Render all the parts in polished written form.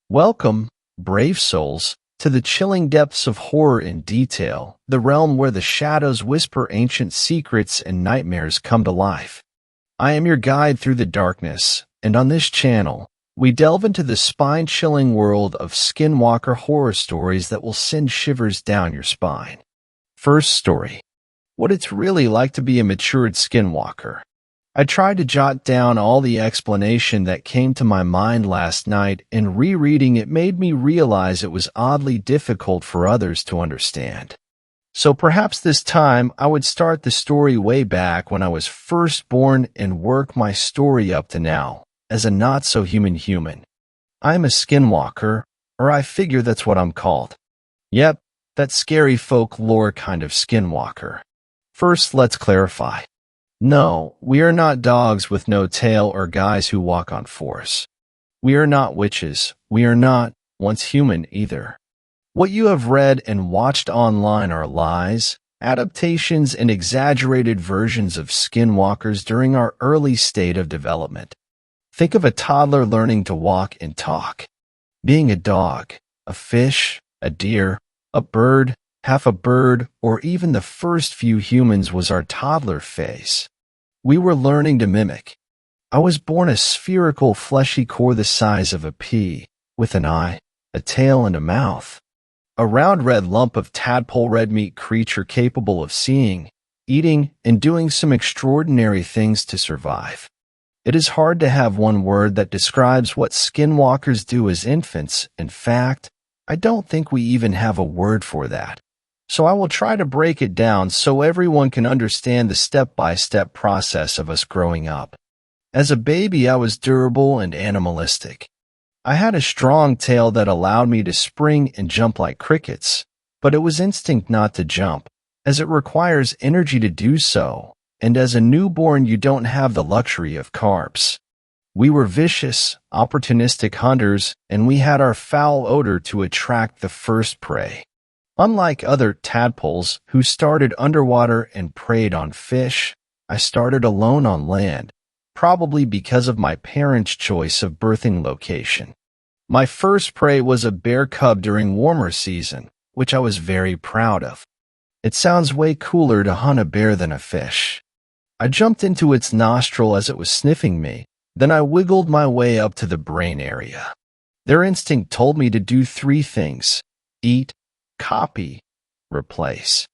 Welcome, brave souls, to the chilling depths of horror in detail, the realm where the shadows whisper ancient secrets and nightmares come to life. I am your guide through the darkness, and on this channel, we delve into the spine-chilling world of Skinwalker horror stories that will send shivers down your spine. First story. What it's really like to be a matured Skinwalker. I tried to jot down all the explanation that came to my mind last night, and rereading it made me realize it was oddly difficult for others to understand. So perhaps this time I would start the story way back when I was first born and work my story up to now, as a not-so-human human. I'm a Skinwalker, or I figure that's what I'm called. Yep, that scary folklore kind of Skinwalker. First, let's clarify. No, we are not dogs with no tail or guys who walk on fours. We are not witches. We are not, once human, either. What you have read and watched online are lies, adaptations, and exaggerated versions of Skinwalkers during our early state of development. Think of a toddler learning to walk and talk. Being a dog, a fish, a deer, a bird, half a bird, or even the first few humans was our toddler phase. We were learning to mimic. I was born a spherical fleshy core the size of a pea, with an eye, a tail, and a mouth. A round red lump of tadpole red meat creature capable of seeing, eating, and doing some extraordinary things to survive. It is hard to have one word that describes what Skinwalkers do as infants. In fact, I don't think we even have a word for that. So I will try to break it down so everyone can understand the step-by-step process of us growing up. As a baby, I was durable and animalistic. I had a strong tail that allowed me to spring and jump like crickets, but it was instinct not to jump, as it requires energy to do so, and as a newborn you don't have the luxury of carbs. We were vicious, opportunistic hunters, and we had our foul odor to attract the first prey. Unlike other tadpoles who started underwater and preyed on fish, I started alone on land, probably because of my parents' choice of birthing location. My first prey was a bear cub during warmer season, which I was very proud of. It sounds way cooler to hunt a bear than a fish. I jumped into its nostril as it was sniffing me, then I wiggled my way up to the brain area. Their instinct told me to do three things: eat, copy, replace.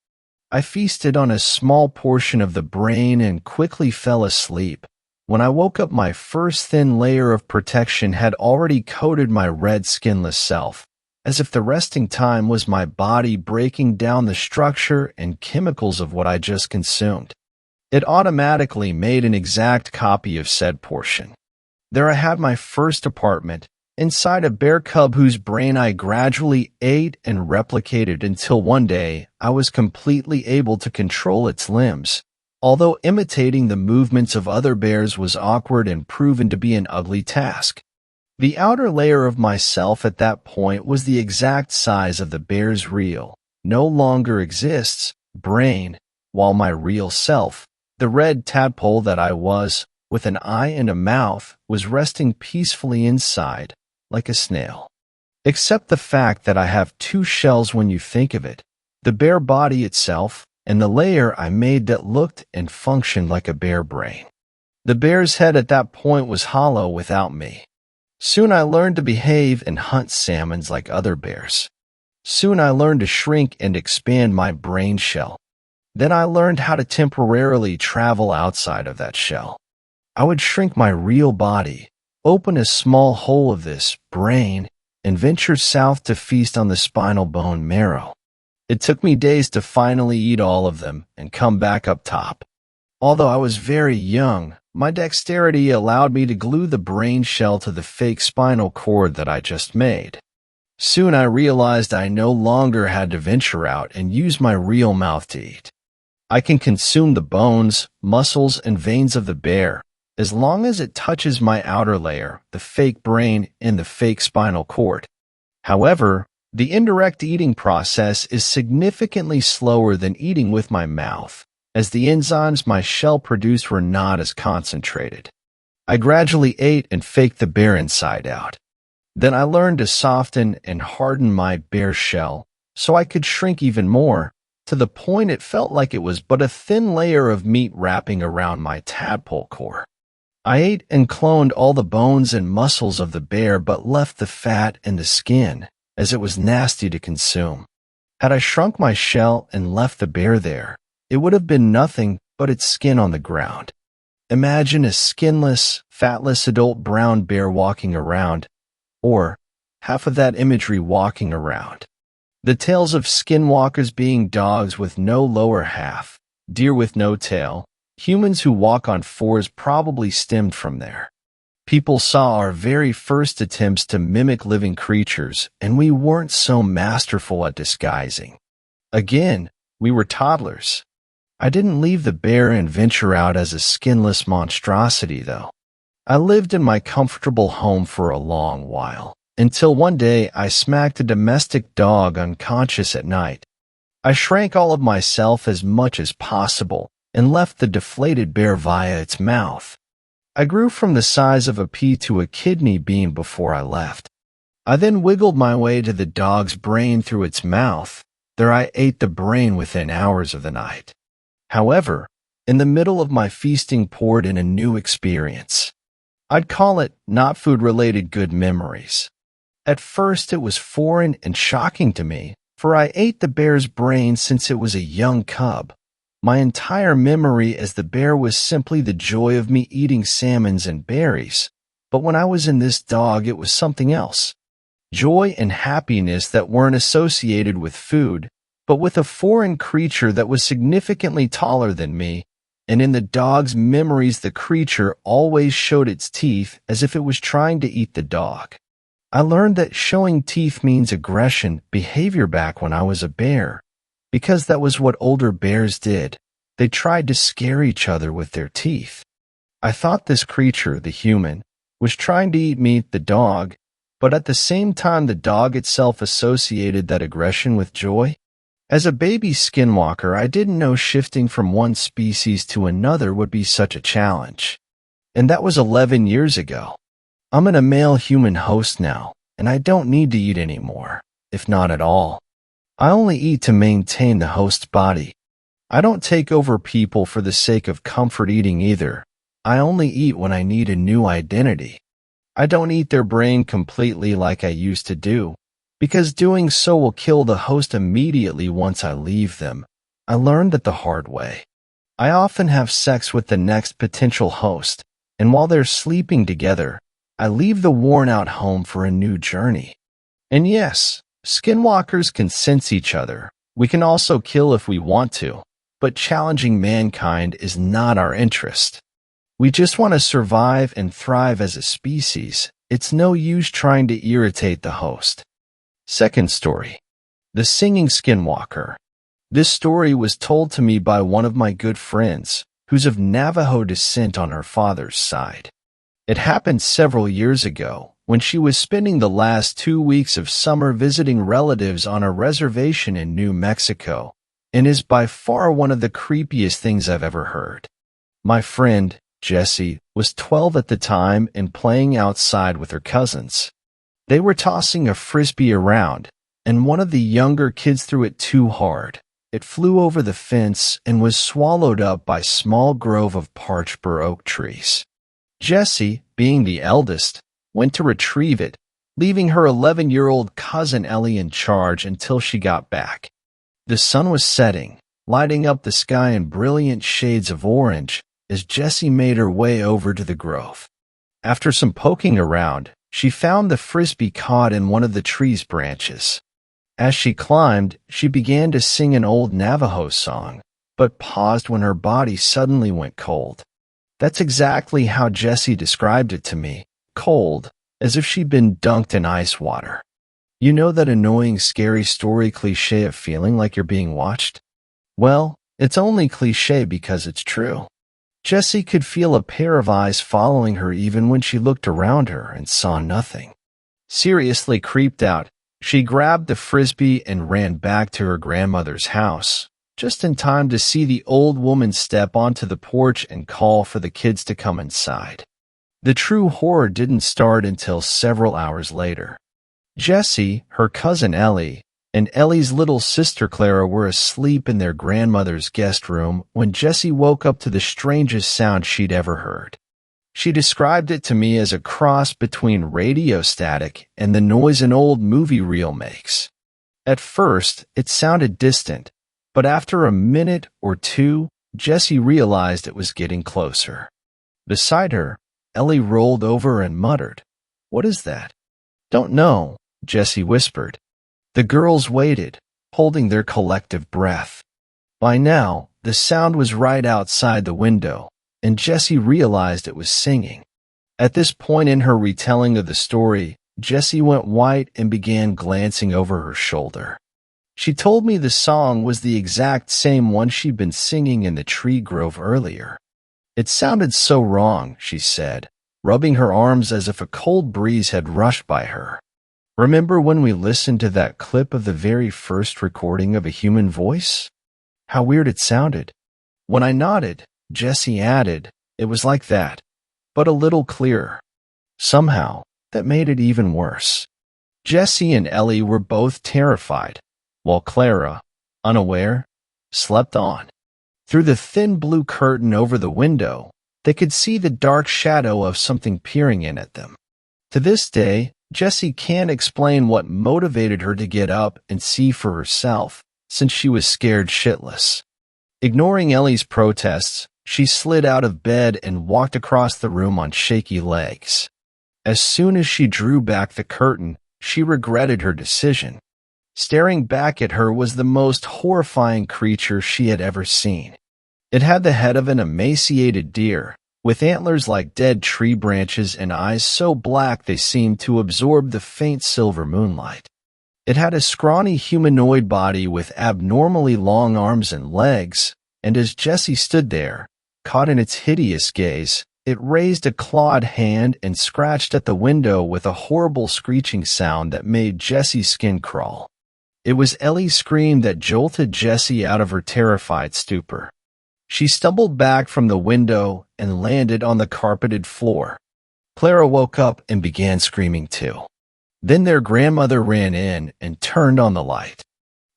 I feasted on a small portion of the brain and quickly fell asleep. When I woke up, my first thin layer of protection had already coated my red skinless self, as if the resting time was my body breaking down the structure and chemicals of what I just consumed. It automatically made an exact copy of said portion. There I had my first apartment, inside a bear cub whose brain I gradually ate and replicated until one day I was completely able to control its limbs, although imitating the movements of other bears was awkward and proven to be an ugly task. The outer layer of myself at that point was the exact size of the bear's real, no longer exists, brain, while my real self, the red tadpole that I was, with an eye and a mouth, was resting peacefully inside, like a snail. Except the fact that I have two shells when you think of it, the bear body itself, and the layer I made that looked and functioned like a bear brain. The bear's head at that point was hollow without me. Soon I learned to behave and hunt salmons like other bears. Soon I learned to shrink and expand my brain shell. Then I learned how to temporarily travel outside of that shell. I would shrink my real body, open a small hole of this brain, and venture south to feast on the spinal bone marrow. It took me days to finally eat all of them and come back up top. Although I was very young, my dexterity allowed me to glue the brain shell to the fake spinal cord that I just made. Soon I realized I no longer had to venture out and use my real mouth to eat. I can consume the bones, muscles, and veins of the bear, as long as it touches my outer layer, the fake brain, and the fake spinal cord. However, the indirect eating process is significantly slower than eating with my mouth, as the enzymes my shell produced were not as concentrated. I gradually ate and faked the bear inside out. Then I learned to soften and harden my bear shell so I could shrink even more, to the point it felt like it was but a thin layer of meat wrapping around my tadpole core. I ate and cloned all the bones and muscles of the bear but left the fat and the skin, as it was nasty to consume. Had I shrunk my shell and left the bear there, it would have been nothing but its skin on the ground. Imagine a skinless, fatless adult brown bear walking around, or half of that imagery walking around. The tales of skinwalkers being dogs with no lower half, deer with no tail, humans who walk on fours probably stemmed from there. People saw our very first attempts to mimic living creatures, and we weren't so masterful at disguising. Again, we were toddlers. I didn't leave the bear and venture out as a skinless monstrosity, though. I lived in my comfortable home for a long while, until one day I smacked a domestic dog unconscious at night. I shrank all of myself as much as possible and left the deflated bear via its mouth. I grew from the size of a pea to a kidney bean before I left. I then wiggled my way to the dog's brain through its mouth. There I ate the brain within hours of the night. However, in the middle of my feasting poured in a new experience. I'd call it not food-related good memories. At first it was foreign and shocking to me, for I ate the bear's brain since it was a young cub. My entire memory as the bear was simply the joy of me eating salmons and berries. But when I was in this dog, it was something else. Joy and happiness that weren't associated with food, but with a foreign creature that was significantly taller than me, and in the dog's memories the creature always showed its teeth as if it was trying to eat the dog. I learned that showing teeth means aggression behavior back when I was a bear, because that was what older bears did. They tried to scare each other with their teeth. I thought this creature, the human, was trying to eat me, the dog, but at the same time the dog itself associated that aggression with joy. As a baby skinwalker, I didn't know shifting from one species to another would be such a challenge. And that was 11 years ago. I'm a male human host now, and I don't need to eat anymore, if not at all. I only eat to maintain the host's body. I don't take over people for the sake of comfort eating either. I only eat when I need a new identity. I don't eat their brain completely like I used to do, because doing so will kill the host immediately once I leave them. I learned that the hard way. I often have sex with the next potential host, and while they're sleeping together, I leave the worn-out home for a new journey. And yes, skinwalkers can sense each other. We can also kill if we want to, but challenging mankind is not our interest. We just want to survive and thrive as a species. It's no use trying to irritate the host. Second story. The Singing Skinwalker. This story was told to me by one of my good friends, who's of Navajo descent on her father's side. It happened several years ago, when she was spending the last 2 weeks of summer visiting relatives on a reservation in New Mexico, and is by far one of the creepiest things I've ever heard. My friend, Jessie, was 12 at the time and playing outside with her cousins. They were tossing a frisbee around, and one of the younger kids threw it too hard. It flew over the fence and was swallowed up by a small grove of parched bur oak trees. Jessie, being the eldest, went to retrieve it, leaving her 11-year-old cousin Ellie in charge until she got back. The sun was setting, lighting up the sky in brilliant shades of orange as Jessie made her way over to the grove. After some poking around, she found the frisbee caught in one of the tree's branches. As she climbed, she began to sing an old Navajo song, but paused when her body suddenly went cold. That's exactly how Jessie described it to me, cold, as if she'd been dunked in ice water. You know that annoying, scary story cliché of feeling like you're being watched? Well, it's only cliché because it's true. Jessie could feel a pair of eyes following her even when she looked around her and saw nothing. Seriously creeped out, she grabbed the frisbee and ran back to her grandmother's house, just in time to see the old woman step onto the porch and call for the kids to come inside. The true horror didn't start until several hours later. Jessie, her cousin Ellie, and Ellie's little sister Clara were asleep in their grandmother's guest room when Jessie woke up to the strangest sound she'd ever heard. She described it to me as a cross between radio static and the noise an old movie reel makes. At first, it sounded distant, but after a minute or two, Jessie realized it was getting closer. Beside her, Ellie rolled over and muttered, "What is that?" "Don't know," Jessie whispered. The girls waited, holding their collective breath. By now, the sound was right outside the window, and Jessie realized it was singing. At this point in her retelling of the story, Jessie went white and began glancing over her shoulder. She told me the song was the exact same one she'd been singing in the tree grove earlier. It sounded so wrong, she said, rubbing her arms as if a cold breeze had rushed by her. "Remember when we listened to that clip of the very first recording of a human voice? How weird it sounded." When I nodded, Jessie added, "It was like that, but a little clearer. Somehow, that made it even worse." Jessie and Ellie were both terrified, while Clara, unaware, slept on. Through the thin blue curtain over the window, they could see the dark shadow of something peering in at them. To this day, Jessie can't explain what motivated her to get up and see for herself, since she was scared shitless. Ignoring Ellie's protests, she slid out of bed and walked across the room on shaky legs. As soon as she drew back the curtain, she regretted her decision. Staring back at her was the most horrifying creature she had ever seen. It had the head of an emaciated deer, with antlers like dead tree branches and eyes so black they seemed to absorb the faint silver moonlight. It had a scrawny humanoid body with abnormally long arms and legs, and as Jessie stood there, caught in its hideous gaze, it raised a clawed hand and scratched at the window with a horrible screeching sound that made Jessie's skin crawl. It was Ellie's scream that jolted Jessie out of her terrified stupor. She stumbled back from the window and landed on the carpeted floor. Clara woke up and began screaming too. Then their grandmother ran in and turned on the light.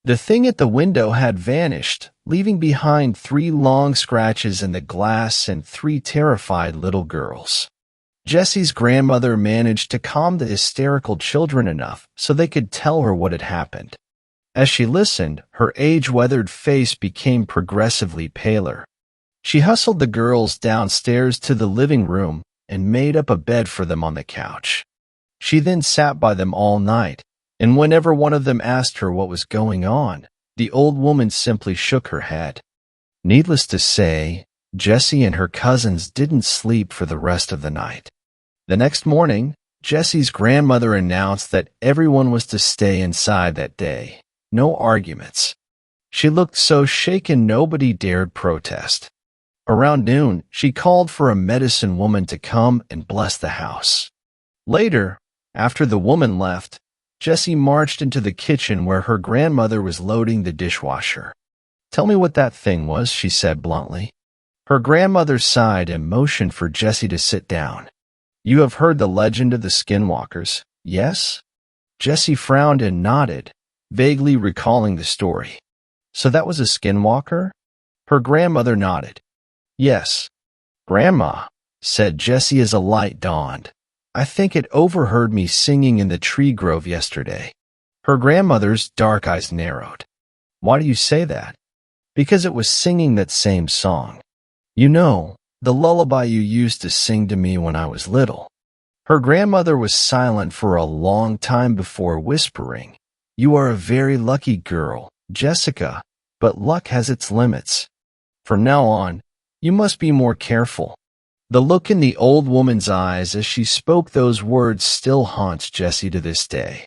The thing at the window had vanished, leaving behind 3 long scratches in the glass and 3 terrified little girls. Jessie's grandmother managed to calm the hysterical children enough so they could tell her what had happened. As she listened, her age-weathered face became progressively paler. She hustled the girls downstairs to the living room and made up a bed for them on the couch. She then sat by them all night, and whenever one of them asked her what was going on, the old woman simply shook her head. Needless to say, Jessie and her cousins didn't sleep for the rest of the night. The next morning, Jessie's grandmother announced that everyone was to stay inside that day. No arguments. She looked so shaken nobody dared protest. Around noon, she called for a medicine woman to come and bless the house. Later, after the woman left, Jessie marched into the kitchen where her grandmother was loading the dishwasher. "Tell me what that thing was," she said bluntly. Her grandmother sighed and motioned for Jessie to sit down. "You have heard the legend of the Skinwalkers, yes?" Jessie frowned and nodded, vaguely recalling the story. "So that was a skinwalker?" Her grandmother nodded. "Yes." "Grandma," said Jessie as a light dawned, "I think it overheard me singing in the tree grove yesterday." Her grandmother's dark eyes narrowed. "Why do you say that?" "Because it was singing that same song. You know, the lullaby you used to sing to me when I was little." Her grandmother was silent for a long time before whispering, "You are a very lucky girl, Jessica, but luck has its limits. From now on, you must be more careful." The look in the old woman's eyes as she spoke those words still haunts Jessie to this day.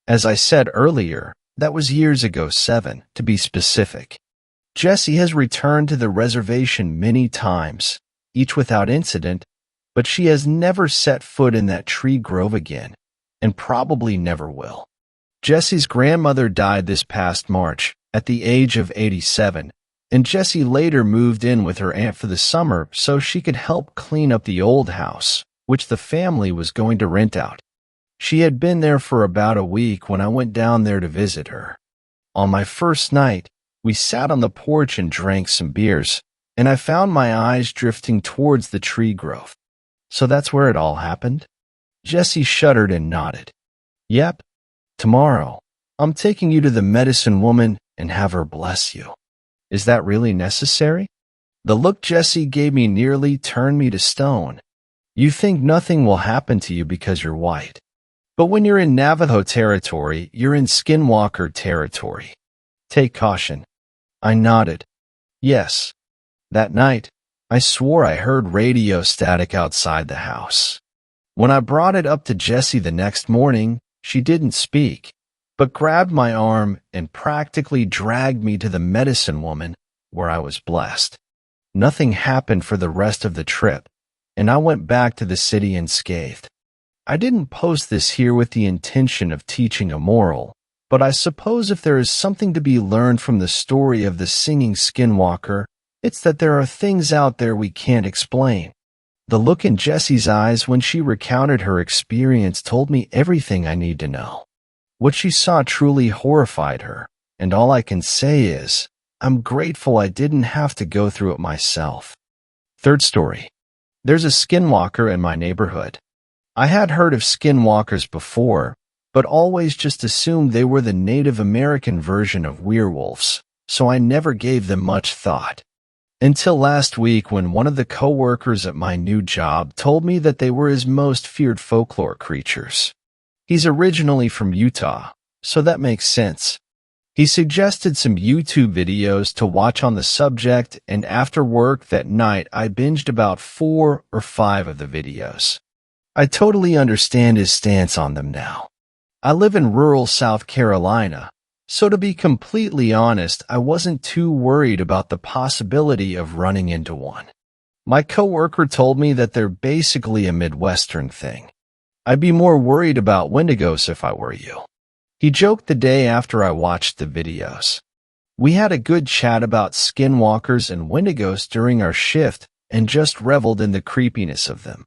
As I said earlier, that was years ago, 7, to be specific. Jessie has returned to the reservation many times, each without incident, but she has never set foot in that tree grove again, and probably never will. Jessie's grandmother died this past March, at the age of 87, and Jessie later moved in with her aunt for the summer so she could help clean up the old house, which the family was going to rent out. She had been there for about a week when I went down there to visit her. On my first night, we sat on the porch and drank some beers, and I found my eyes drifting towards the tree grove. So that's where it all happened? Jessie shuddered and nodded. Yep. Tomorrow, I'm taking you to the medicine woman and have her bless you. Is that really necessary? The look Jessie gave me nearly turned me to stone. You think nothing will happen to you because you're white. But when you're in Navajo territory, you're in Skinwalker territory. Take caution. I nodded. Yes. That night, I swore I heard radio static outside the house. When I brought it up to Jessie the next morning, she didn't speak, but grabbed my arm and practically dragged me to the medicine woman, where I was blessed. Nothing happened for the rest of the trip, and I went back to the city unscathed. I didn't post this here with the intention of teaching a moral, but I suppose if there is something to be learned from the story of the singing Skinwalker, it's that there are things out there we can't explain. The look in Jessie's eyes when she recounted her experience told me everything I need to know. What she saw truly horrified her, and all I can say is, I'm grateful I didn't have to go through it myself. Third story. There's a Skinwalker in my neighborhood. I had heard of Skinwalkers before, but always just assumed they were the Native American version of werewolves, so I never gave them much thought. Until last week when one of the co-workers at my new job told me that they were his most feared folklore creatures. He's originally from Utah, so that makes sense. He suggested some YouTube videos to watch on the subject, and after work that night I binged about 4 or 5 of the videos. I totally understand his stance on them now. I live in rural South Carolina, so to be completely honest, I wasn't too worried about the possibility of running into one. My coworker told me that they're basically a Midwestern thing. I'd be more worried about Wendigos if I were you. He joked the day after I watched the videos. We had a good chat about Skinwalkers and Wendigos during our shift and just reveled in the creepiness of them.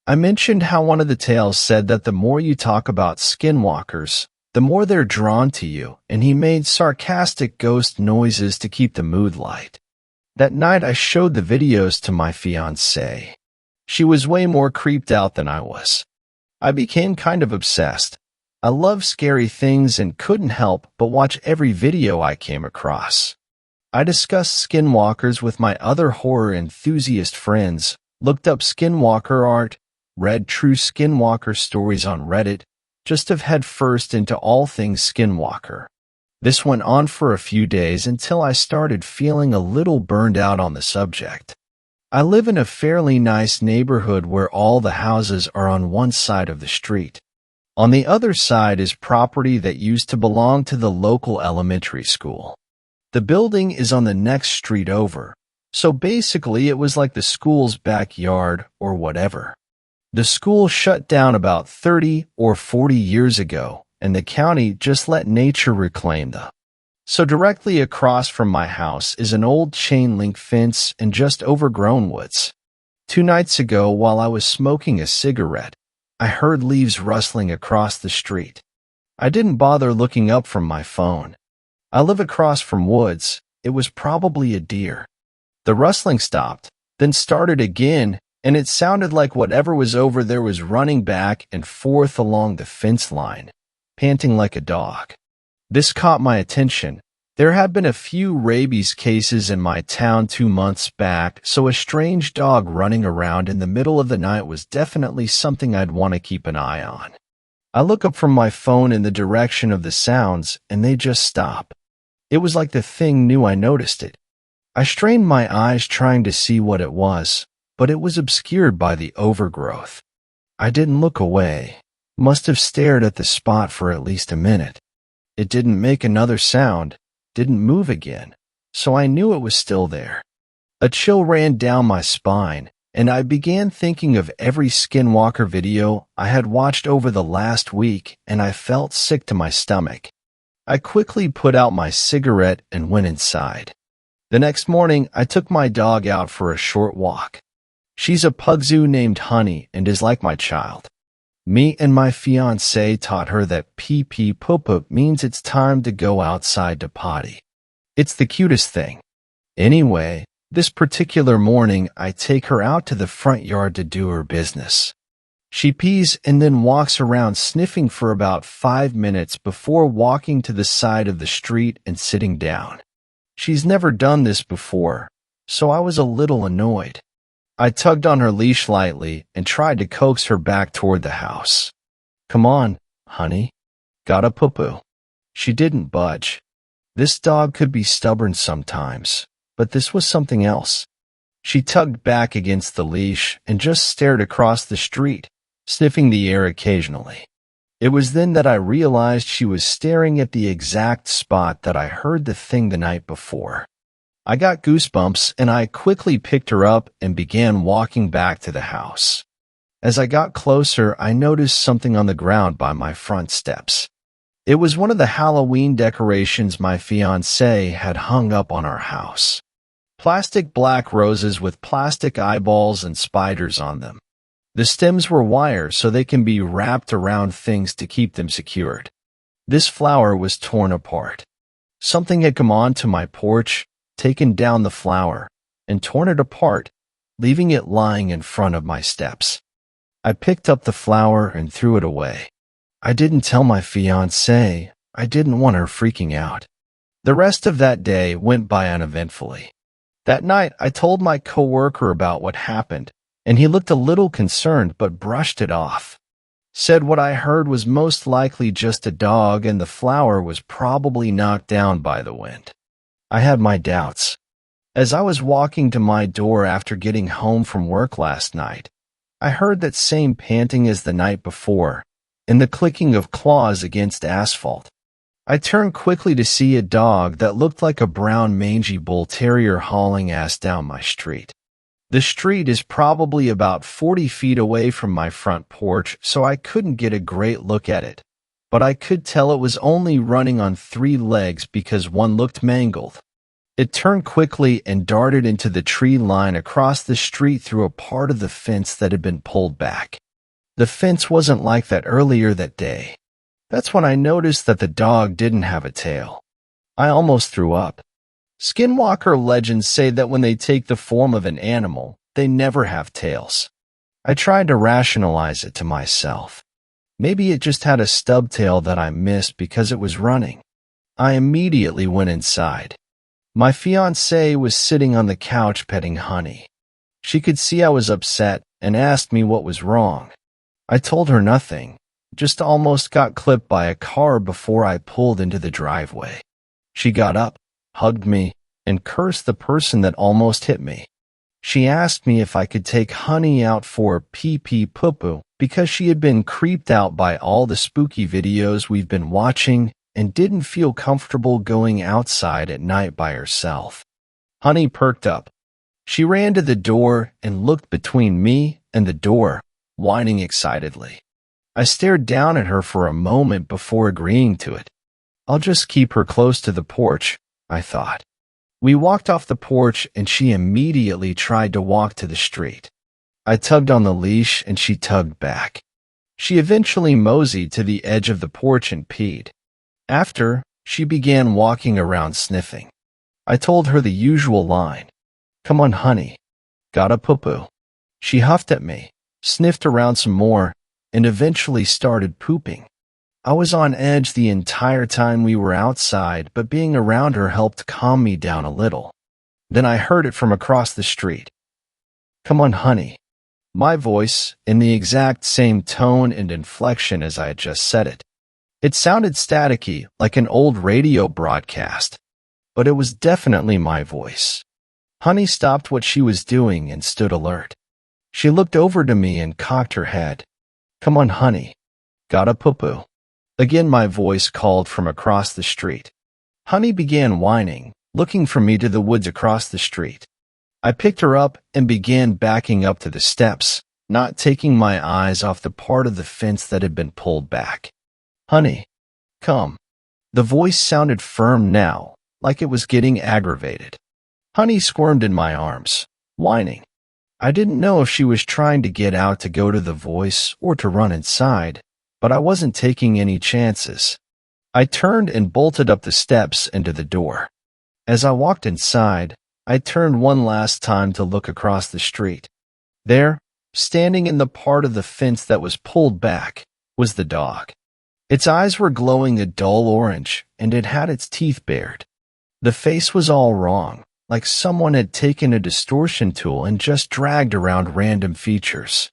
I mentioned how one of the tales said that the more you talk about Skinwalkers, the more they're drawn to you, and he made sarcastic ghost noises to keep the mood light. That night I showed the videos to my fiancée. She was way more creeped out than I was. I became kind of obsessed. I love scary things and couldn't help but watch every video I came across. I discussed Skinwalkers with my other horror enthusiast friends, looked up Skinwalker art, read true Skinwalker stories on Reddit, just to head first into all things Skinwalker. This went on for a few days until I started feeling a little burned out on the subject. I live in a fairly nice neighborhood where all the houses are on one side of the street. On the other side is property that used to belong to the local elementary school. The building is on the next street over, so basically it was like the school's backyard or whatever. The school shut down about 30 or 40 years ago, and the county just let nature reclaim them. So directly across from my house is an old chain-link fence and just overgrown woods. 2 nights ago, while I was smoking a cigarette, I heard leaves rustling across the street. I didn't bother looking up from my phone. I live across from woods. It was probably a deer. The rustling stopped, then started again, and it sounded like whatever was over there was running back and forth along the fence line, panting like a dog. This caught my attention. There had been a few rabies cases in my town 2 months back, so a strange dog running around in the middle of the night was definitely something I'd want to keep an eye on. I look up from my phone in the direction of the sounds, and they just stop. It was like the thing knew I noticed it. I strained my eyes trying to see what it was, but it was obscured by the overgrowth. I didn't look away. Must have stared at the spot for at least a minute. It didn't make another sound, didn't move again, so I knew it was still there. A chill ran down my spine, and I began thinking of every Skinwalker video I had watched over the last week, and I felt sick to my stomach. I quickly put out my cigarette and went inside. The next morning, I took my dog out for a short walk. She's a pugzoo named Honey and is like my child. Me and my fiancé taught her that pee-pee poop means it's time to go outside to potty. It's the cutest thing. Anyway, this particular morning I take her out to the front yard to do her business. She pees and then walks around sniffing for about 5 minutes before walking to the side of the street and sitting down. She's never done this before, so I was a little annoyed. I tugged on her leash lightly and tried to coax her back toward the house. Come on, honey. Gotta poo-poo. She didn't budge. This dog could be stubborn sometimes, but this was something else. She tugged back against the leash and just stared across the street, sniffing the air occasionally. It was then that I realized she was staring at the exact spot that I heard the thing the night before. I got goosebumps and I quickly picked her up and began walking back to the house. As I got closer, I noticed something on the ground by my front steps. It was one of the Halloween decorations my fiancé had hung up on our house. Plastic black roses with plastic eyeballs and spiders on them. The stems were wire so they can be wrapped around things to keep them secured. This flower was torn apart. Something had come onto my porch, taken down the flower, and torn it apart, leaving it lying in front of my steps. I picked up the flower and threw it away. I didn't tell my fiancée. I didn't want her freaking out. The rest of that day went by uneventfully. That night, I told my coworker about what happened, and he looked a little concerned but brushed it off. Said what I heard was most likely just a dog and the flower was probably knocked down by the wind. I had my doubts. As I was walking to my door after getting home from work last night, I heard that same panting as the night before, and the clicking of claws against asphalt. I turned quickly to see a dog that looked like a brown mangy bull terrier hauling ass down my street. The street is probably about 40 feet away from my front porch, so I couldn't get a great look at it. But I could tell it was only running on 3 legs because one looked mangled. It turned quickly and darted into the tree line across the street through a part of the fence that had been pulled back. The fence wasn't like that earlier that day. That's when I noticed that the dog didn't have a tail. I almost threw up. Skinwalker legends say that when they take the form of an animal, they never have tails. I tried to rationalize it to myself. Maybe it just had a stub tail that I missed because it was running. I immediately went inside. My fiancée was sitting on the couch petting Honey. She could see I was upset and asked me what was wrong. I told her nothing, just almost got clipped by a car before I pulled into the driveway. She got up, hugged me, and cursed the person that almost hit me. She asked me if I could take Honey out for pee-pee poo-poo because she had been creeped out by all the spooky videos we've been watching and didn't feel comfortable going outside at night by herself. Honey perked up. She ran to the door and looked between me and the door, whining excitedly. I stared down at her for a moment before agreeing to it. I'll just keep her close to the porch, I thought. We walked off the porch and she immediately tried to walk to the street. I tugged on the leash and she tugged back. She eventually moseyed to the edge of the porch and peed. After, she began walking around sniffing. I told her the usual line. Come on, honey. Gotta poo-poo. She huffed at me, sniffed around some more, and eventually started pooping. I was on edge the entire time we were outside, but being around her helped calm me down a little. Then I heard it from across the street. Come on, honey. My voice, in the exact same tone and inflection as I had just said it. It sounded staticky, like an old radio broadcast, but it was definitely my voice. Honey stopped what she was doing and stood alert. She looked over to me and cocked her head. Come on, honey. Gotta poo-poo. Again my voice called from across the street. Honey began whining, looking for me to the woods across the street. I picked her up and began backing up to the steps, not taking my eyes off the part of the fence that had been pulled back. Honey, come. The voice sounded firm now, like it was getting aggravated. Honey squirmed in my arms, whining. I didn't know if she was trying to get out to go to the voice or to run inside, but I wasn't taking any chances. I turned and bolted up the steps into the door. As I walked inside, I turned one last time to look across the street. There, standing in the part of the fence that was pulled back, was the dog. Its eyes were glowing a dull orange, and it had its teeth bared. The face was all wrong, like someone had taken a distortion tool and just dragged around random features.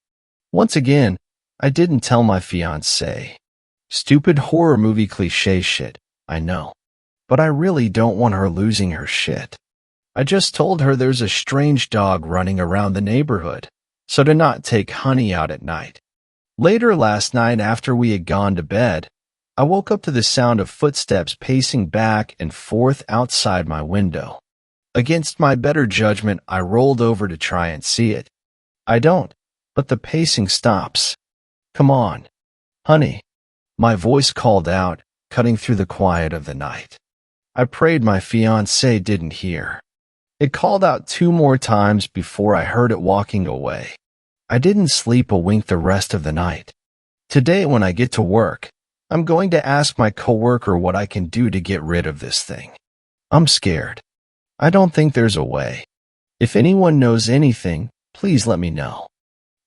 Once again, I didn't tell my fiancée. Stupid horror movie cliché shit, I know. But I really don't want her losing her shit. I just told her there's a strange dog running around the neighborhood, so to not take Honey out at night. Later last night, after we had gone to bed, I woke up to the sound of footsteps pacing back and forth outside my window. Against my better judgment, I rolled over to try and see it. I don't, but the pacing stops. Come on, honey. My voice called out, cutting through the quiet of the night. I prayed my fiancée didn't hear. It called out 2 more times before I heard it walking away. I didn't sleep a wink the rest of the night. Today, when I get to work, I'm going to ask my coworker what I can do to get rid of this thing. I'm scared. I don't think there's a way. If anyone knows anything, please let me know.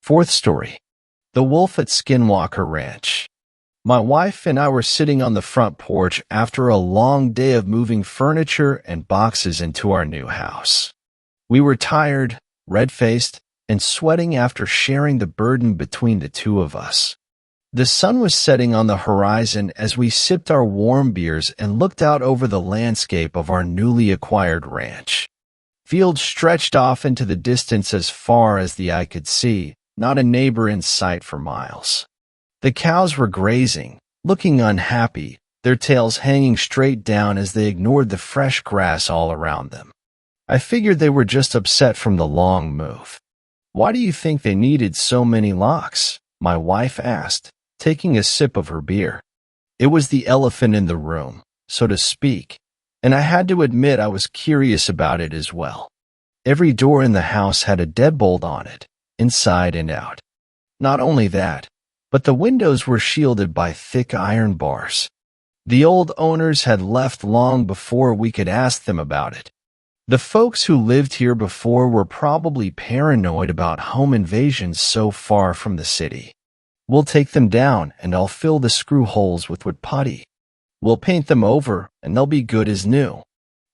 4th story. The Wolf at Skinwalker Ranch. My wife and I were sitting on the front porch after a long day of moving furniture and boxes into our new house. We were tired, red-faced, and sweating after sharing the burden between the two of us. The sun was setting on the horizon as we sipped our warm beers and looked out over the landscape of our newly acquired ranch. Fields stretched off into the distance as far as the eye could see, not a neighbor in sight for miles. The cows were grazing, looking unhappy, their tails hanging straight down as they ignored the fresh grass all around them. I figured they were just upset from the long move. "Why do you think they needed so many locks?" my wife asked, taking a sip of her beer. It was the elephant in the room, so to speak, and I had to admit I was curious about it as well. Every door in the house had a deadbolt on it, inside and out. Not only that, but the windows were shielded by thick iron bars. The old owners had left long before we could ask them about it. The folks who lived here before were probably paranoid about home invasions so far from the city. "We'll take them down and I'll fill the screw holes with wood putty. We'll paint them over and they'll be good as new.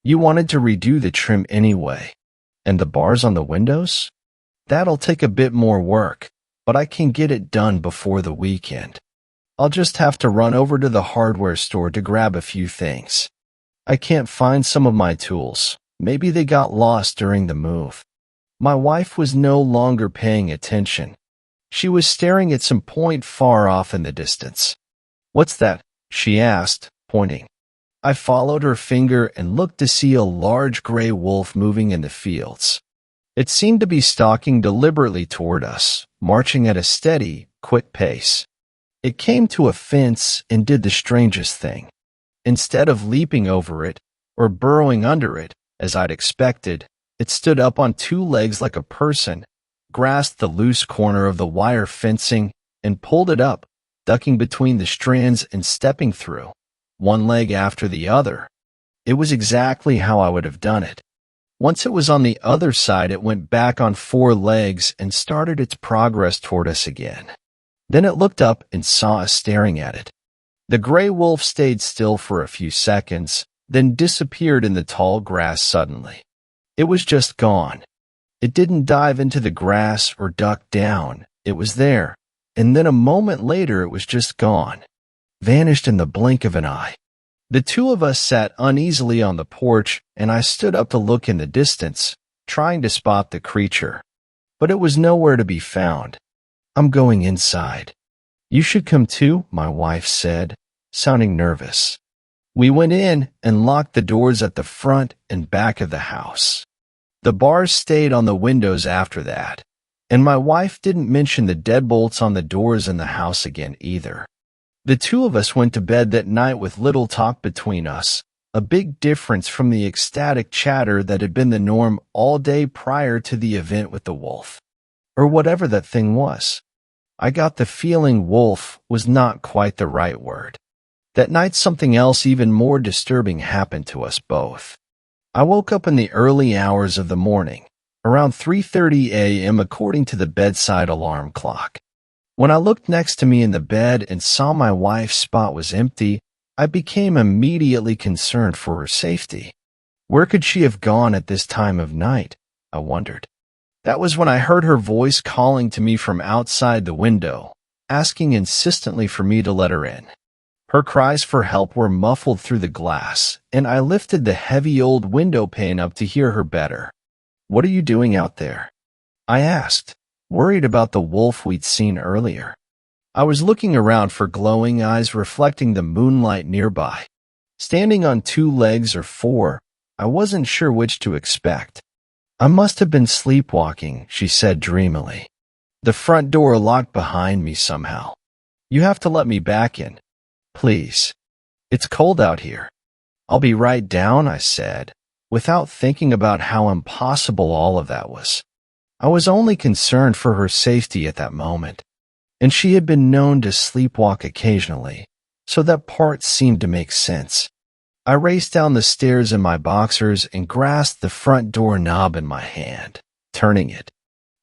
You wanted to redo the trim anyway. And the bars on the windows? That'll take a bit more work, but I can get it done before the weekend. I'll just have to run over to the hardware store to grab a few things. I can't find some of my tools. Maybe they got lost during the move." My wife was no longer paying attention. She was staring at some point far off in the distance. "What's that?" she asked, pointing. I followed her finger and looked to see a large gray wolf moving in the fields. It seemed to be stalking deliberately toward us, marching at a steady, quick pace. It came to a fence and did the strangest thing. Instead of leaping over it or burrowing under it, as I'd expected, it stood up on 2 legs like a person, grasped the loose corner of the wire fencing, and pulled it up, ducking between the strands and stepping through, one leg after the other. It was exactly how I would have done it. Once it was on the other side, it went back on 4 legs and started its progress toward us again. Then it looked up and saw us staring at it. The gray wolf stayed still for a few seconds, then disappeared in the tall grass suddenly. It was just gone. It didn't dive into the grass or duck down. It was there, and then a moment later it was just gone. Vanished in the blink of an eye. The two of us sat uneasily on the porch, and I stood up to look in the distance, trying to spot the creature. But it was nowhere to be found. "I'm going inside." "You should come too," my wife said, sounding nervous. We went in and locked the doors at the front and back of the house. The bars stayed on the windows after that, and my wife didn't mention the deadbolts on the doors in the house again either. The two of us went to bed that night with little talk between us, a big difference from the ecstatic chatter that had been the norm all day prior to the event with the wolf. or whatever that thing was. I got the feeling wolf was not quite the right word. That night something else even more disturbing happened to us both. I woke up in the early hours of the morning, around 3:30 a.m. according to the bedside alarm clock. When I looked next to me in the bed and saw my wife's spot was empty, I became immediately concerned for her safety. Where could she have gone at this time of night? I wondered. That was when I heard her voice calling to me from outside the window, asking insistently for me to let her in. Her cries for help were muffled through the glass, and I lifted the heavy old window pane up to hear her better. "What are you doing out there?" I asked, worried about the wolf we'd seen earlier. I was looking around for glowing eyes reflecting the moonlight nearby. Standing on two legs or four, I wasn't sure which to expect. "I must have been sleepwalking," she said dreamily. "The front door locked behind me somehow. You have to let me back in. Please. It's cold out here." "I'll be right down," I said, without thinking about how impossible all of that was. I was only concerned for her safety at that moment, and she had been known to sleepwalk occasionally, so that part seemed to make sense. I raced down the stairs in my boxers and grasped the front door knob in my hand, turning it.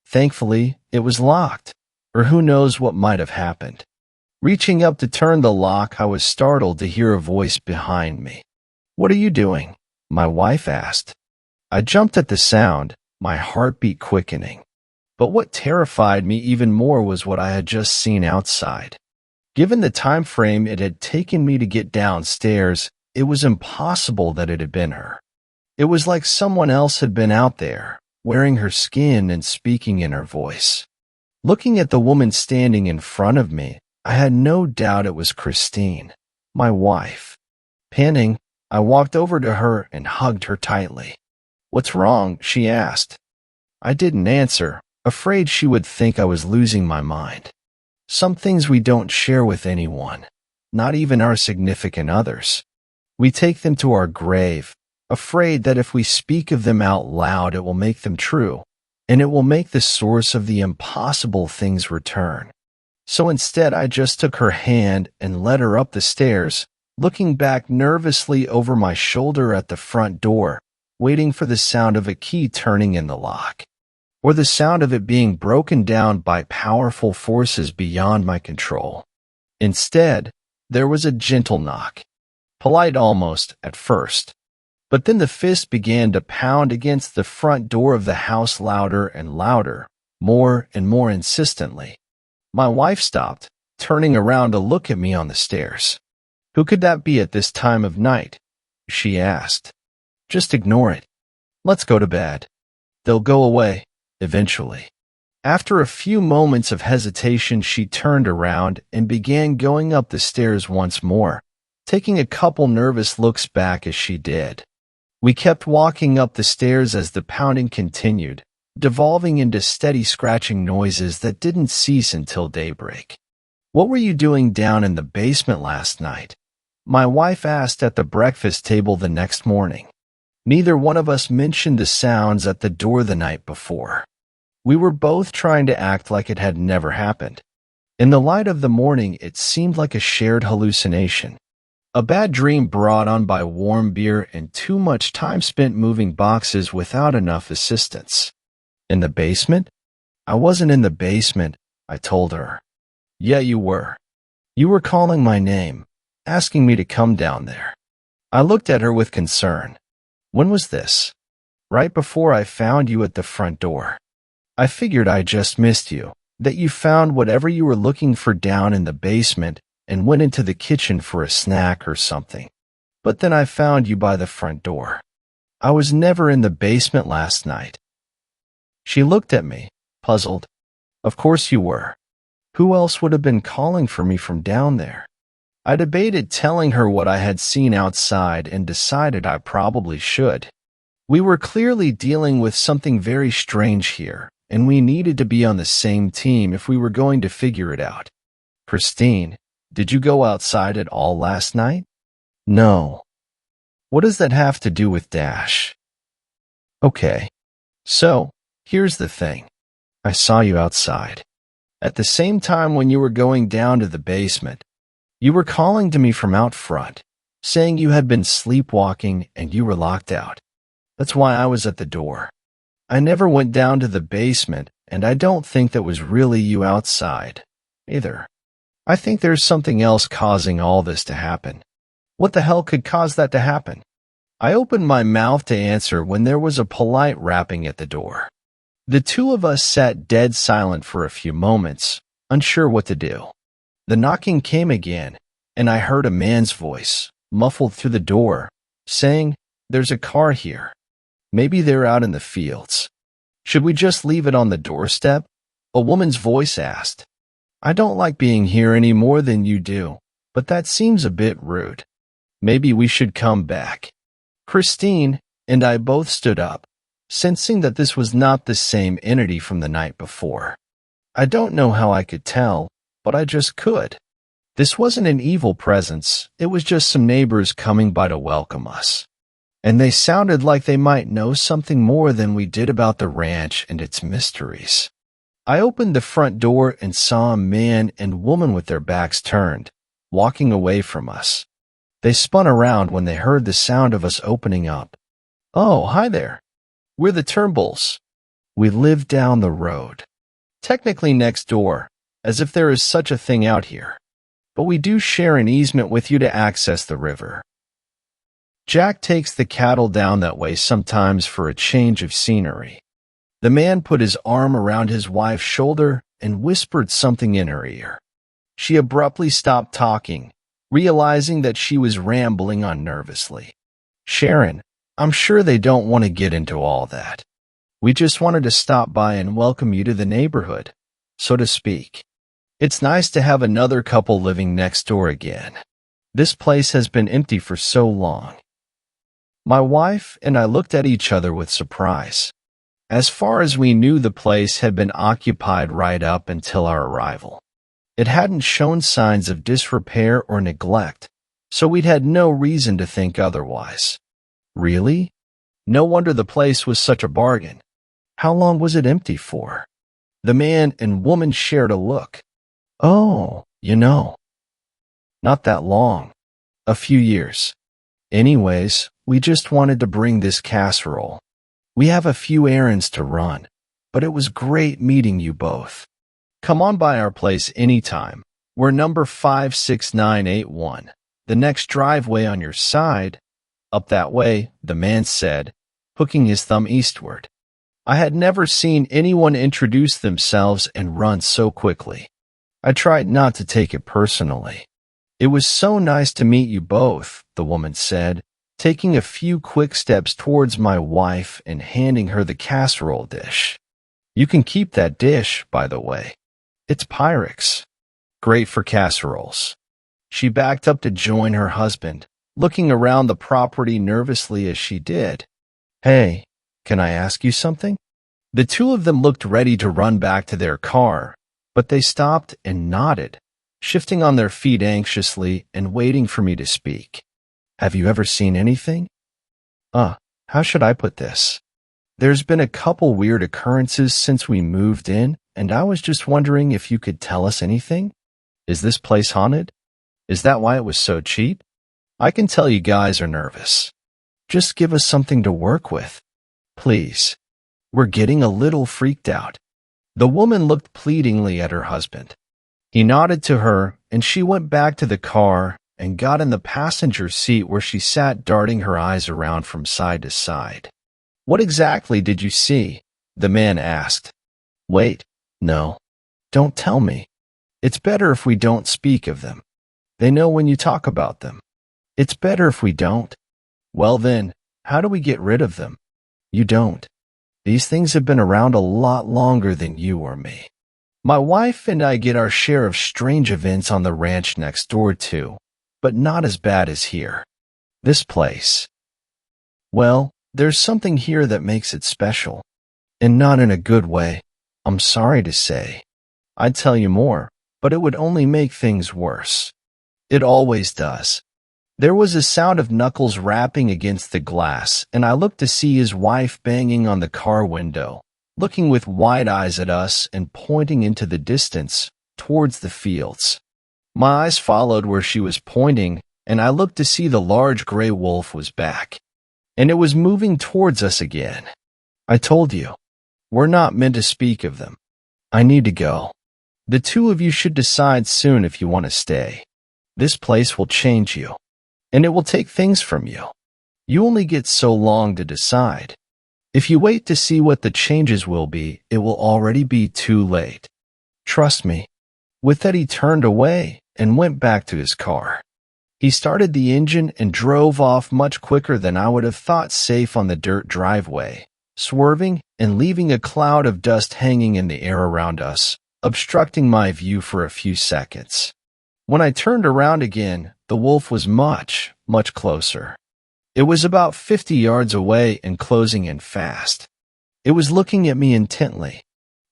Thankfully, it was locked, or who knows what might have happened. Reaching up to turn the lock, I was startled to hear a voice behind me. "What are you doing?" my wife asked. I jumped at the sound, my heartbeat quickening. But what terrified me even more was what I had just seen outside. Given the time frame it had taken me to get downstairs, it was impossible that it had been her. It was like someone else had been out there, wearing her skin and speaking in her voice. Looking at the woman standing in front of me, I had no doubt it was Christine, my wife. Panting, I walked over to her and hugged her tightly. "What's wrong?" she asked. I didn't answer, afraid she would think I was losing my mind. Some things we don't share with anyone, not even our significant others. We take them to our grave, afraid that if we speak of them out loud it will make them true, and it will make the source of the impossible things return. So instead I just took her hand and led her up the stairs, looking back nervously over my shoulder at the front door, waiting for the sound of a key turning in the lock, or the sound of it being broken down by powerful forces beyond my control. Instead, there was a gentle knock, polite almost at first, but then the fist began to pound against the front door of the house louder and louder, more and more insistently. My wife stopped, turning around to look at me on the stairs. "Who could that be at this time of night?" she asked. "Just ignore it. Let's go to bed. They'll go away, eventually." After a few moments of hesitation, she turned around and began going up the stairs once more, taking a couple nervous looks back as she did. We kept walking up the stairs as the pounding continued, devolving into steady scratching noises that didn't cease until daybreak. "What were you doing down in the basement last night?" my wife asked at the breakfast table the next morning. Neither one of us mentioned the sounds at the door the night before. We were both trying to act like it had never happened. In the light of the morning, it seemed like a shared hallucination. A bad dream brought on by warm beer and too much time spent moving boxes without enough assistance. "In the basement?" "I wasn't in the basement," I told her. "Yeah, you were. You were calling my name, asking me to come down there." I looked at her with concern. "When was this?" "Right before I found you at the front door. I figured I just missed you, that you found whatever you were looking for down in the basement and went into the kitchen for a snack or something. But then I found you by the front door. I was never in the basement last night." She looked at me, puzzled. "Of course you were. Who else would have been calling for me from down there?" I debated telling her what I had seen outside and decided I probably should. We were clearly dealing with something very strange here, and we needed to be on the same team if we were going to figure it out. "Christine, did you go outside at all last night?" "No." "What does that have to do with Dash?" "Okay. So, here's the thing. I saw you outside. At the same time when you were going down to the basement, you were calling to me from out front, saying you had been sleepwalking and you were locked out. That's why I was at the door. I never went down to the basement, and I don't think that was really you outside, either. I think there's something else causing all this to happen. What the hell could cause that to happen? I opened my mouth to answer when there was a polite rapping at the door. The two of us sat dead silent for a few moments, unsure what to do. The knocking came again, and I heard a man's voice, muffled through the door, saying, "There's a car here. Maybe they're out in the fields. Should we just leave it on the doorstep?" A woman's voice asked. "I don't like being here any more than you do, but that seems a bit rude. Maybe we should come back." Christine and I both stood up, sensing that this was not the same entity from the night before. I don't know how I could tell, but I just could. This wasn't an evil presence, it was just some neighbors coming by to welcome us. And they sounded like they might know something more than we did about the ranch and its mysteries. I opened the front door and saw a man and woman with their backs turned, walking away from us. They spun around when they heard the sound of us opening up. "Oh, hi there. We're the Turnbulls. We live down the road. Technically next door, as if there is such a thing out here. But we do share an easement with you to access the river. Jack takes the cattle down that way sometimes for a change of scenery." The man put his arm around his wife's shoulder and whispered something in her ear. She abruptly stopped talking, realizing that she was rambling on nervously. "Sharon, I'm sure they don't want to get into all that. We just wanted to stop by and welcome you to the neighborhood, so to speak. It's nice to have another couple living next door again. This place has been empty for so long." My wife and I looked at each other with surprise. As far as we knew, the place had been occupied right up until our arrival. It hadn't shown signs of disrepair or neglect, so we'd had no reason to think otherwise. Really? No wonder the place was such a bargain. How long was it empty for? The man and woman shared a look. "Oh, not that long. A few years. Anyways, we just wanted to bring this casserole. We have a few errands to run, but it was great meeting you both. Come on by our place anytime. We're number 56981. The next driveway on your side. Up that way," the man said, hooking his thumb eastward. I had never seen anyone introduce themselves and run so quickly. I tried not to take it personally. "It was so nice to meet you both," the woman said, taking a few quick steps towards my wife and handing her the casserole dish. "You can keep that dish, by the way. It's Pyrex. Great for casseroles." She backed up to join her husband, looking around the property nervously as she did. "Hey, can I ask you something?" The two of them looked ready to run back to their car, but they stopped and nodded, shifting on their feet anxiously and waiting for me to speak. "Have you ever seen anything?" How should I put this? There's been a couple weird occurrences since we moved in, and I was just wondering if you could tell us anything. Is this place haunted? Is that why it was so cheap? I can tell you guys are nervous. Just give us something to work with. Please. We're getting a little freaked out." The woman looked pleadingly at her husband. He nodded to her, and she went back to the car and got in the passenger seat where she sat darting her eyes around from side to side. "What exactly did you see?" the man asked. "Wait, no. Don't tell me. It's better if we don't speak of them. They know when you talk about them. It's better if we don't." "Well then, how do we get rid of them?" "You don't. These things have been around a lot longer than you or me. My wife and I get our share of strange events on the ranch next door too, but not as bad as here. This place. Well, there's something here that makes it special. And not in a good way, I'm sorry to say. I'd tell you more, but it would only make things worse. It always does." There was a sound of knuckles rapping against the glass, and I looked to see his wife banging on the car window, looking with wide eyes at us and pointing into the distance, towards the fields. My eyes followed where she was pointing, and I looked to see the large gray wolf was back, and it was moving towards us again. I told you, we're not meant to speak of them. I need to go. The two of you should decide soon if you want to stay. This place will change you, and it will take things from you. You only get so long to decide. If you wait to see what the changes will be, it will already be too late. Trust me. With that, he turned away and went back to his car. He started the engine and drove off much quicker than I would have thought, safe on the dirt driveway, swerving and leaving a cloud of dust hanging in the air around us, obstructing my view for a few seconds. When I turned around again, the wolf was much, much closer. It was about 50 yards away and closing in fast. It was looking at me intently.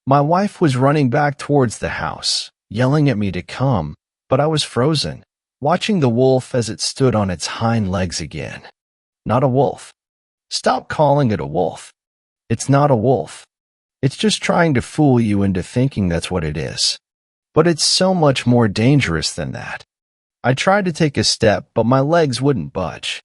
My wife was running back towards the house, yelling at me to come, but I was frozen, watching the wolf as it stood on its hind legs again. Not a wolf. Stop calling it a wolf. It's not a wolf. It's just trying to fool you into thinking that's what it is. But it's so much more dangerous than that. I tried to take a step, but my legs wouldn't budge.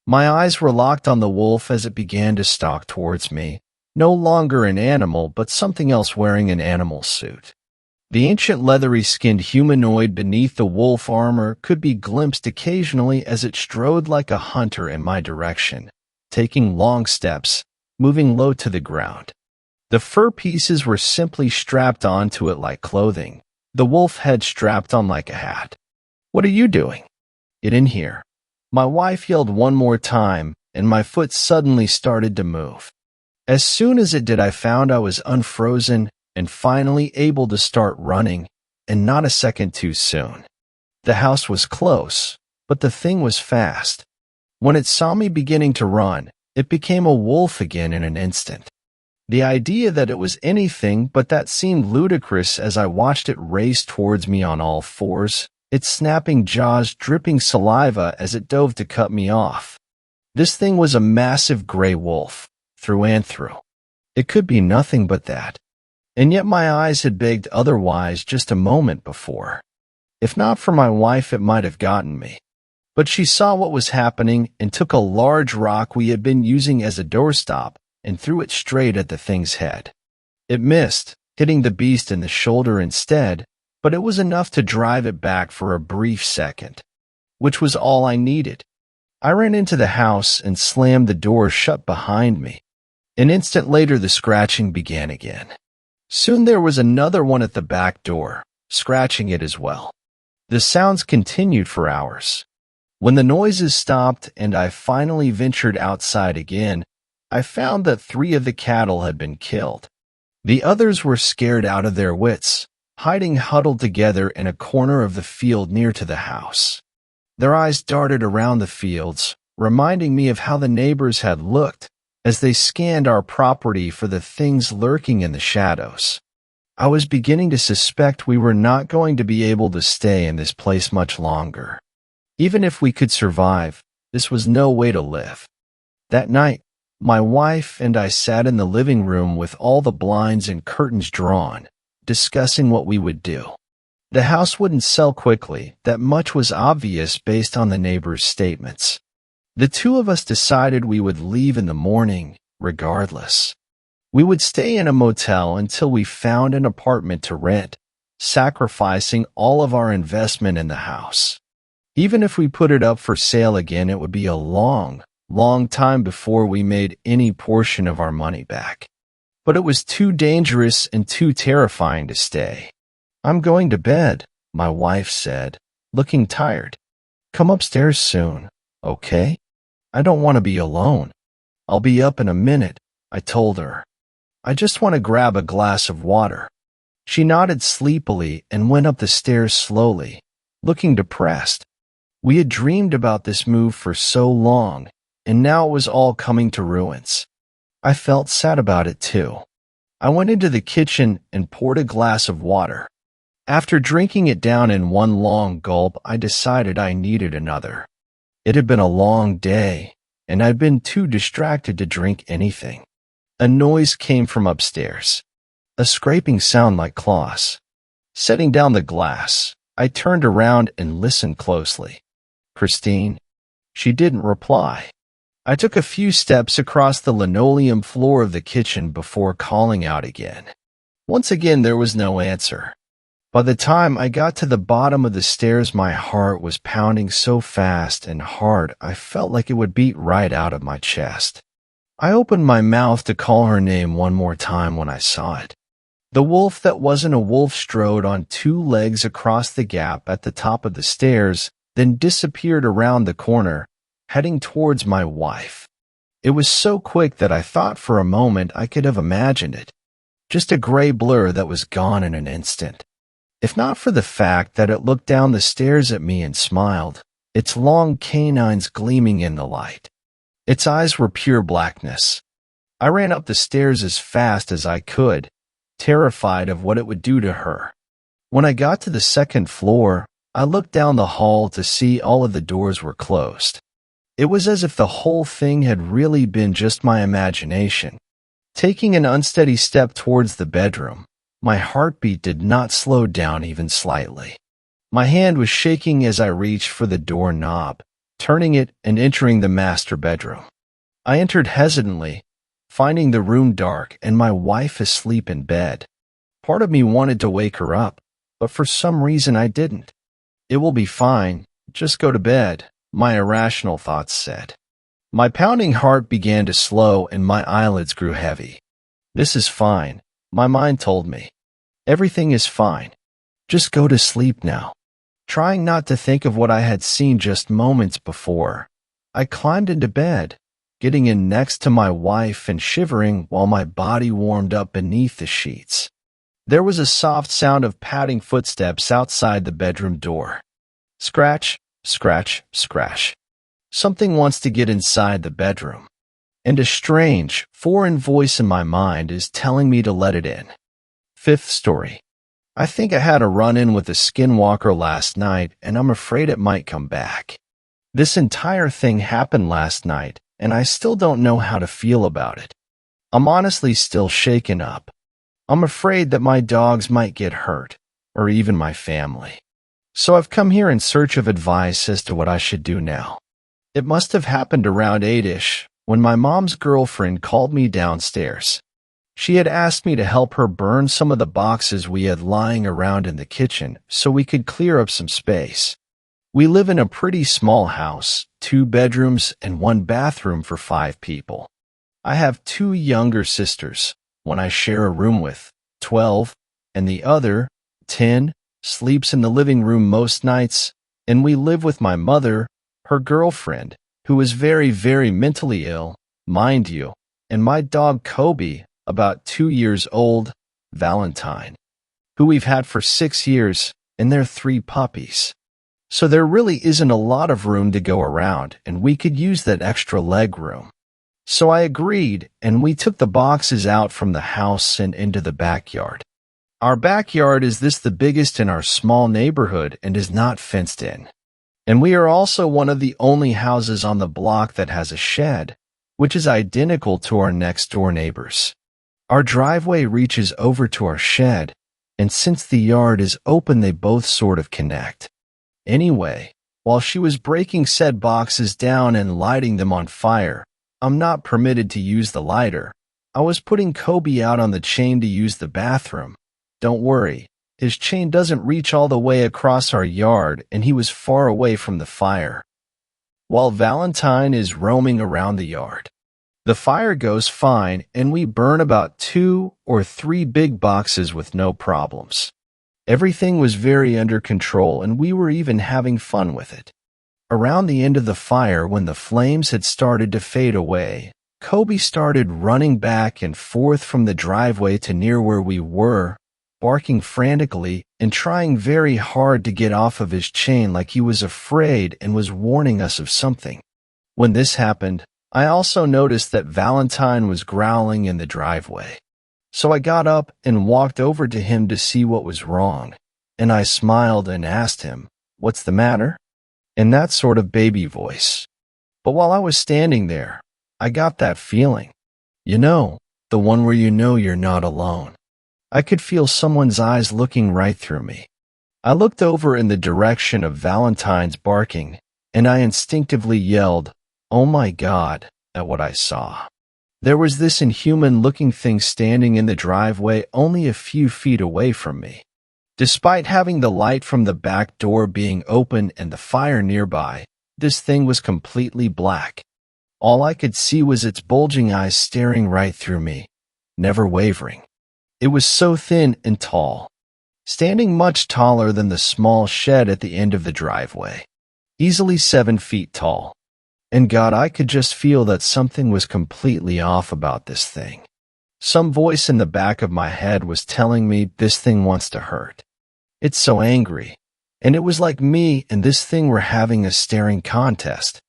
My eyes were locked on the wolf as it began to stalk towards me, no longer an animal, but something else wearing an animal suit. The ancient leathery-skinned humanoid beneath the wolf armor could be glimpsed occasionally as it strode like a hunter in my direction, taking long steps, moving low to the ground. The fur pieces were simply strapped onto it like clothing, the wolf head strapped on like a hat. "What are you doing? Get in here." My wife yelled one more time, and my foot suddenly started to move. As soon as it did, I found I was unfrozen and finally able to start running, and not a second too soon. The house was close, but the thing was fast. When it saw me beginning to run, it became a wolf again in an instant. The idea that it was anything but that seemed ludicrous as I watched it race towards me on all fours, its snapping jaws dripping saliva as it dove to cut me off. This thing was a massive gray wolf, through and through. It could be nothing but that. And yet my eyes had begged otherwise just a moment before. If not for my wife, it might have gotten me. But she saw what was happening and took a large rock we had been using as a doorstop and threw it straight at the thing's head. It missed, hitting the beast in the shoulder instead, but it was enough to drive it back for a brief second, which was all I needed. I ran into the house and slammed the door shut behind me. An instant later, the scratching began again. Soon there was another one at the back door, scratching it as well. The sounds continued for hours. When the noises stopped and I finally ventured outside again, I found that 3 of the cattle had been killed. The others were scared out of their wits, hiding huddled together in a corner of the field near to the house. Their eyes darted around the fields, reminding me of how the neighbors had looked as they scanned our property for the things lurking in the shadows. I was beginning to suspect we were not going to be able to stay in this place much longer. Even if we could survive, this was no way to live. That night, my wife and I sat in the living room with all the blinds and curtains drawn, discussing what we would do. The house wouldn't sell quickly, that much was obvious based on the neighbors' statements. The two of us decided we would leave in the morning, regardless. We would stay in a motel until we found an apartment to rent, sacrificing all of our investment in the house. Even if we put it up for sale again, it would be a long, long time before we made any portion of our money back. But it was too dangerous and too terrifying to stay. "I'm going to bed," my wife said, looking tired. "Come upstairs soon, okay? I don't want to be alone." "I'll be up in a minute," I told her. "I just want to grab a glass of water." She nodded sleepily and went up the stairs slowly, looking depressed. We had dreamed about this move for so long, and now it was all coming to ruins. I felt sad about it too. I went into the kitchen and poured a glass of water. After drinking it down in one long gulp, I decided I needed another. It had been a long day, and I'd been too distracted to drink anything. A noise came from upstairs, a scraping sound like claws. Setting down the glass, I turned around and listened closely. Christine? She didn't reply. I took a few steps across the linoleum floor of the kitchen before calling out again. Once again, there was no answer. By the time I got to the bottom of the stairs, my heart was pounding so fast and hard I felt like it would beat right out of my chest. I opened my mouth to call her name one more time when I saw it. The wolf that wasn't a wolf strode on two legs across the gap at the top of the stairs, then disappeared around the corner, heading towards my wife. It was so quick that I thought for a moment I could have imagined it. Just a gray blur that was gone in an instant. If not for the fact that it looked down the stairs at me and smiled, its long canines gleaming in the light. Its eyes were pure blackness. I ran up the stairs as fast as I could, terrified of what it would do to her. When I got to the second floor, I looked down the hall to see all of the doors were closed. It was as if the whole thing had really been just my imagination. Taking an unsteady step towards the bedroom, my heartbeat did not slow down even slightly. My hand was shaking as I reached for the doorknob, turning it and entering the master bedroom. I entered hesitantly, finding the room dark and my wife asleep in bed. Part of me wanted to wake her up, but for some reason I didn't. "It will be fine. Just go to bed," my irrational thoughts said. My pounding heart began to slow and my eyelids grew heavy. "This is fine," my mind told me. "Everything is fine. Just go to sleep now." Trying not to think of what I had seen just moments before, I climbed into bed, getting in next to my wife and shivering while my body warmed up beneath the sheets. There was a soft sound of padding footsteps outside the bedroom door. Scratch, scratch, scratch. Something wants to get inside the bedroom. And a strange, foreign voice in my mind is telling me to let it in. Fifth story. I think I had a run-in with a Skinwalker last night, and I'm afraid it might come back. This entire thing happened last night, and I still don't know how to feel about it. I'm honestly still shaken up. I'm afraid that my dogs might get hurt, or even my family. So I've come here in search of advice as to what I should do now. It must have happened around 8-ish, when my mom's girlfriend called me downstairs. She had asked me to help her burn some of the boxes we had lying around in the kitchen so we could clear up some space. We live in a pretty small house, 2 bedrooms and 1 bathroom for 5 people. I have 2 younger sisters, one I share a room with, 12, and the other, 10, sleeps in the living room most nights, and we live with my mother, her girlfriend, who is very, very mentally ill, mind you, and my dog Kobe, about 2 years old, Valentine, who we've had for 6 years, and their 3 puppies. So there really isn't a lot of room to go around, and we could use that extra leg room. So I agreed, and we took the boxes out from the house and into the backyard. Our backyard is the biggest in our small neighborhood and is not fenced in. And we are also one of the only houses on the block that has a shed, which is identical to our next-door neighbors. Our driveway reaches over to our shed, and since the yard is open, they both sort of connect. Anyway, while she was breaking said boxes down and lighting them on fire, I'm not permitted to use the lighter. I was putting Kobe out on the chain to use the bathroom. Don't worry, his chain doesn't reach all the way across our yard, and he was far away from the fire. While Valentine is roaming around the yard. The fire goes fine, and we burn about 2 or 3 big boxes with no problems. Everything was very under control, and we were even having fun with it. Around the end of the fire, when the flames had started to fade away, Kobe started running back and forth from the driveway to near where we were, barking frantically and trying very hard to get off of his chain like he was afraid and was warning us of something. When this happened, I also noticed that Valentine was growling in the driveway. So I got up and walked over to him to see what was wrong, and I smiled and asked him, "What's the matter?" in that sort of baby voice. But while I was standing there, I got that feeling. You know, the one where you know you're not alone. I could feel someone's eyes looking right through me. I looked over in the direction of Valentine's barking, and I instinctively yelled, "Oh my God," at what I saw. There was this inhuman-looking thing standing in the driveway only a few feet away from me. Despite having the light from the back door being open and the fire nearby, this thing was completely black. All I could see was its bulging eyes staring right through me, never wavering. It was so thin and tall, standing much taller than the small shed at the end of the driveway, easily 7 feet tall. And God, I could just feel that something was completely off about this thing. Some voice in the back of my head was telling me this thing wants to hurt. It's so angry. And it was like me and this thing were having a staring contest.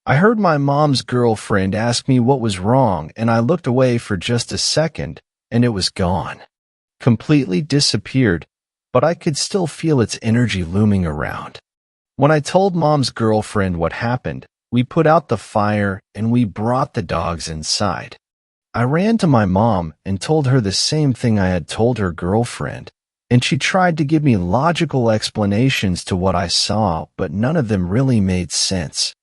I heard my mom's girlfriend ask me what was wrong, and I looked away for just a second, and it was gone. Completely disappeared, but I could still feel its energy looming around. When I told mom's girlfriend what happened, we put out the fire and we brought the dogs inside. I ran to my mom and told her the same thing I had told her girlfriend, and she tried to give me logical explanations to what I saw, but none of them really made sense.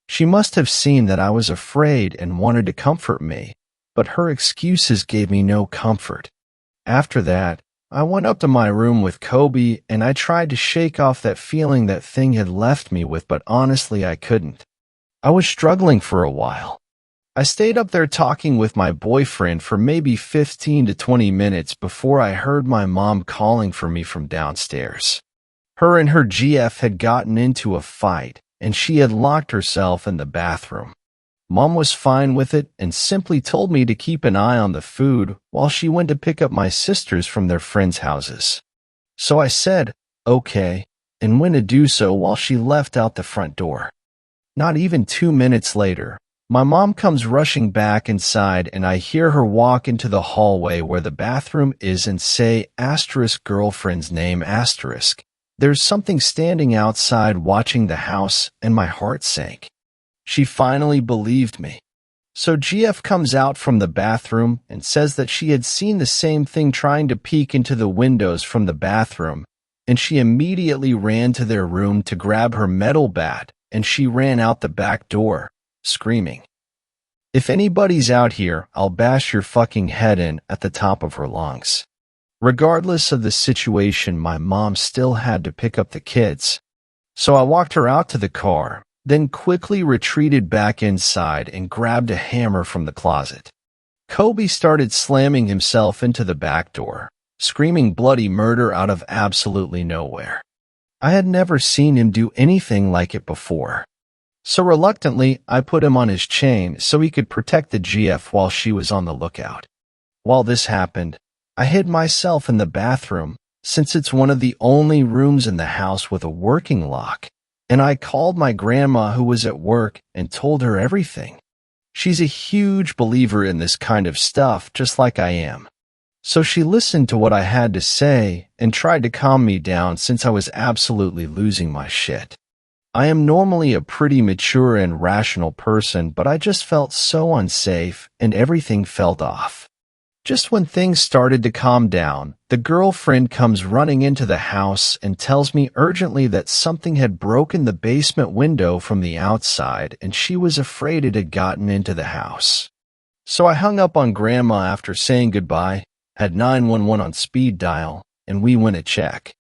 She must have seen that I was afraid and wanted to comfort me, but her excuses gave me no comfort. After that, I went up to my room with Kobe and I tried to shake off that feeling that thing had left me with, but honestly I couldn't. I was struggling for a while. I stayed up there talking with my boyfriend for maybe 15 to 20 minutes before I heard my mom calling for me from downstairs. Her and her GF had gotten into a fight, and she had locked herself in the bathroom. Mom was fine with it and simply told me to keep an eye on the food while she went to pick up my sisters from their friends' houses. So I said, okay, and went to do so while she left out the front door. Not even 2 minutes later, my mom comes rushing back inside and I hear her walk into the hallway where the bathroom is and say *girlfriend's name*. There's something standing outside watching the house and my heart sank. She finally believed me. So GF comes out from the bathroom and says that she had seen the same thing trying to peek into the windows from the bathroom, and she immediately ran to their room to grab her metal bat, and she ran out the back door, screaming, "If anybody's out here, I'll bash your fucking head in," at the top of her lungs. Regardless of the situation, my mom still had to pick up the kids. So I walked her out to the car, then quickly retreated back inside and grabbed a hammer from the closet. Kobe started slamming himself into the back door, screaming bloody murder out of absolutely nowhere. I had never seen him do anything like it before. So reluctantly, I put him on his chain so he could protect the GF while she was on the lookout. While this happened, I hid myself in the bathroom, since it's one of the only rooms in the house with a working lock, and I called my grandma who was at work and told her everything. She's a huge believer in this kind of stuff, just like I am. So she listened to what I had to say and tried to calm me down since I was absolutely losing my shit. I am normally a pretty mature and rational person, but I just felt so unsafe and everything felt off. Just when things started to calm down, the girlfriend comes running into the house and tells me urgently that something had broken the basement window from the outside and she was afraid it had gotten into the house. So I hung up on Grandma after saying goodbye, had 911 on speed dial, and we went to check.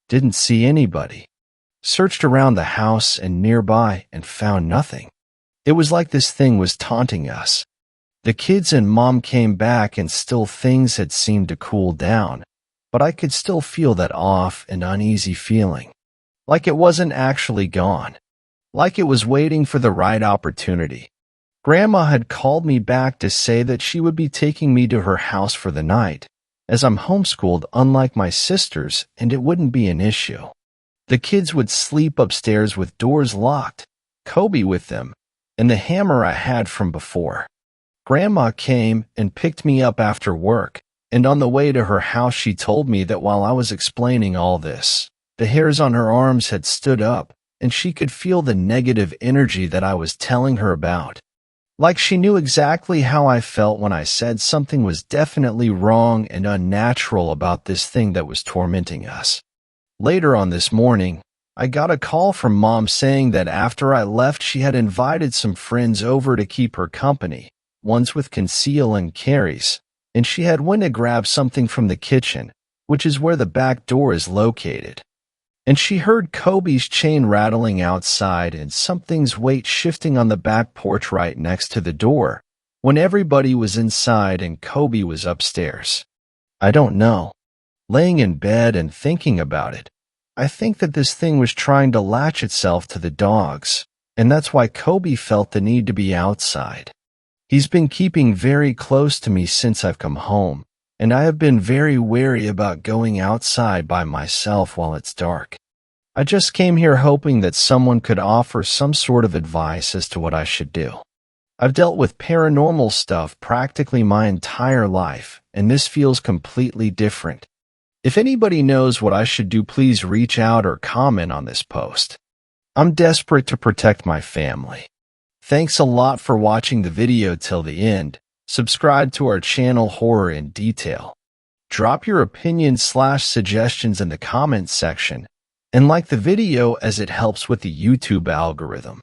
Didn't see anybody. Searched around the house and nearby and found nothing. It was like this thing was taunting us. The kids and Mom came back and still things had seemed to cool down, but I could still feel that off and uneasy feeling. Like it wasn't actually gone. Like it was waiting for the right opportunity. Grandma had called me back to say that she would be taking me to her house for the night, as I'm homeschooled unlike my sisters, and it wouldn't be an issue. The kids would sleep upstairs with doors locked, Kobe with them, and the hammer I had from before. Grandma came and picked me up after work, and on the way to her house she told me that while I was explaining all this, the hairs on her arms had stood up, and she could feel the negative energy that I was telling her about. Like she knew exactly how I felt when I said something was definitely wrong and unnatural about this thing that was tormenting us. Later on this morning, I got a call from Mom saying that after I left, she had invited some friends over to keep her company, ones with conceal and carries, and she had went to grab something from the kitchen, which is where the back door is located. And she heard Kobe's chain rattling outside and something's weight shifting on the back porch right next to the door, when everybody was inside and Kobe was upstairs. I don't know. Laying in bed and thinking about it, I think that this thing was trying to latch itself to the dogs, and that's why Kobe felt the need to be outside. He's been keeping very close to me since I've come home, and I have been very wary about going outside by myself while it's dark. I just came here hoping that someone could offer some sort of advice as to what I should do. I've dealt with paranormal stuff practically my entire life, and this feels completely different. If anybody knows what I should do, please reach out or comment on this post. I'm desperate to protect my family. Thanks a lot for watching the video till the end. Subscribe to our channel Horror in Detail. Drop your opinions/suggestions in the comments section, and like the video as it helps with the YouTube algorithm.